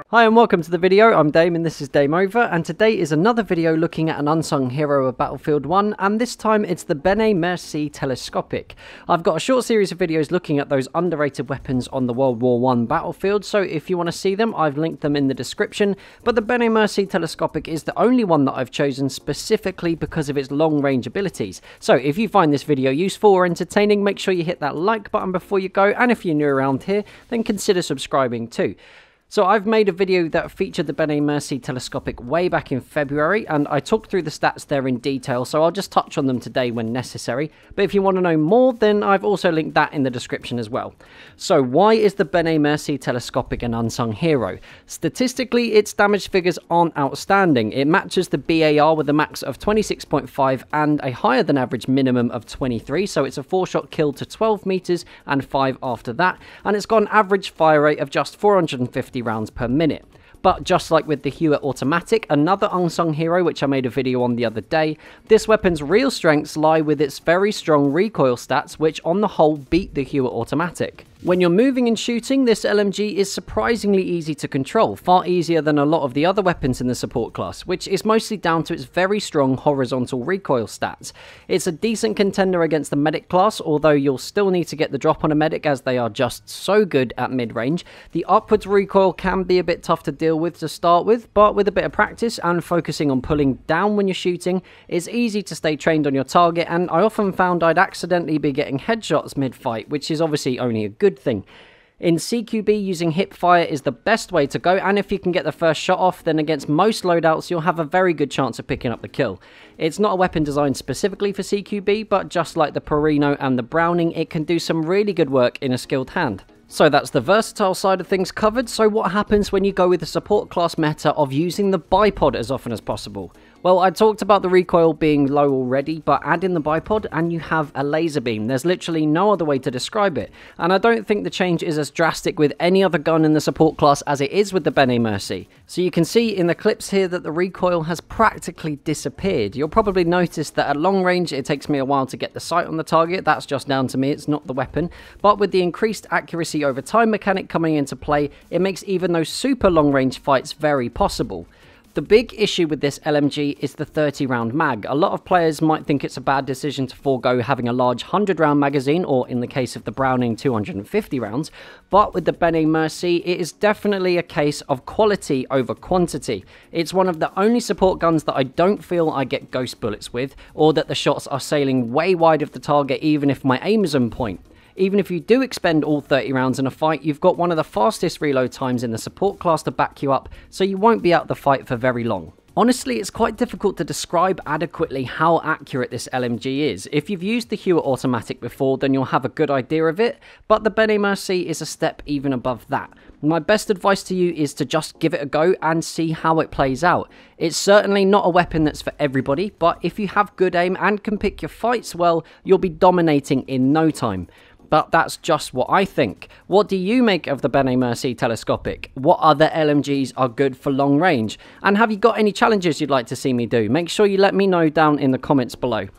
Hi and welcome to the video. I'm Dame and this is Dame Over, and today is another video looking at an unsung hero of Battlefield 1, and this time it's the Benet-Mercie Telescopic. I've got a short series of videos looking at those underrated weapons on the World War I battlefield, so if you want to see them, I've linked them in the description, but the Benet-Mercie Telescopic is the only one that I've chosen specifically because of its long-range abilities. So if you find this video useful or entertaining, make sure you hit that like button before you go, and if you're new around here, then consider subscribing too. So I've made a video that featured the Benet-Mercie Telescopic way back in February, and I talked through the stats there in detail, so I'll just touch on them today when necessary. But if you want to know more, then I've also linked that in the description as well. So why is the Benet-Mercie Telescopic an unsung hero? Statistically, its damage figures aren't outstanding. It matches the BAR with a max of 26.5 and a higher than average minimum of 23, so it's a 4-shot kill to 12 meters and 5 after that, and it's got an average fire rate of just 450 rounds per minute. But just like with the Hewitt Automatic, another unsung hero which I made a video on the other day, this weapon's real strengths lie with its very strong recoil stats, which on the whole beat the Hewitt Automatic. When you're moving and shooting, this LMG is surprisingly easy to control, far easier than a lot of the other weapons in the support class, which is mostly down to its very strong horizontal recoil stats. It's a decent contender against the medic class, although you'll still need to get the drop on a medic as they are just so good at mid-range. The upwards recoil can be a bit tough to deal with to start with, but with a bit of practice and focusing on pulling down when you're shooting, it's easy to stay trained on your target, and I often found I'd accidentally be getting headshots mid-fight, which is obviously only a good thing. In CQB, using hip fire is the best way to go, and if you can get the first shot off, then against most loadouts you'll have a very good chance of picking up the kill. It's not a weapon designed specifically for CQB, but just like the Perino and the Browning, it can do some really good work in a skilled hand. So that's the versatile side of things covered. So what happens when you go with the support class meta of using the bipod as often as possible? Well, I talked about the recoil being low already, but add in the bipod and you have a laser beam. There's literally no other way to describe it. And I don't think the change is as drastic with any other gun in the support class as it is with the Benet-Mercie. So you can see in the clips here that the recoil has practically disappeared. You'll probably notice that at long range it takes me a while to get the sight on the target. That's just down to me, it's not the weapon. But with the increased accuracy over time mechanic coming into play, it makes even those super long range fights very possible. The big issue with this LMG is the 30-round mag. A lot of players might think it's a bad decision to forego having a large 100-round magazine, or in the case of the Browning, 250 rounds, but with the Benet-Mercie, it is definitely a case of quality over quantity. It's one of the only support guns that I don't feel I get ghost bullets with, or that the shots are sailing way wide of the target even if my aim is on point. Even if you do expend all 30 rounds in a fight, you've got one of the fastest reload times in the support class to back you up, so you won't be out the fight for very long. Honestly, it's quite difficult to describe adequately how accurate this LMG is. If you've used the Hewitt Automatic before, then you'll have a good idea of it, but the Benet-Mercie is a step even above that. My best advice to you is to just give it a go and see how it plays out. It's certainly not a weapon that's for everybody, but if you have good aim and can pick your fights well, you'll be dominating in no time. But that's just what I think. What do you make of the Benet-Mercie Telescopic? What other LMGs are good for long range? And have you got any challenges you'd like to see me do? Make sure you let me know down in the comments below.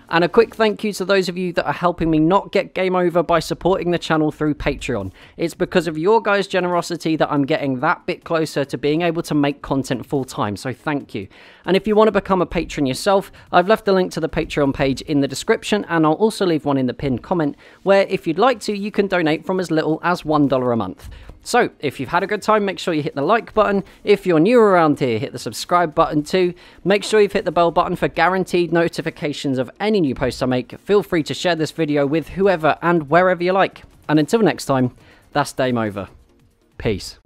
And a quick thank you to those of you that are helping me not get game over by supporting the channel through Patreon. It's because of your guys' generosity that I'm getting that bit closer to being able to make content full time, so thank you. And if you want to become a patron yourself, I've left a link to the Patreon page in the description, and I'll also leave one in the pinned comment, where if you'd like to, you can donate from as little as $1 a month. So, if you've had a good time, make sure you hit the like button. If you're new around here, hit the subscribe button too. Make sure you've hit the bell button for guaranteed notifications of any new posts I make. Feel free to share this video with whoever and wherever you like. And until next time, that's Dame Over. Peace.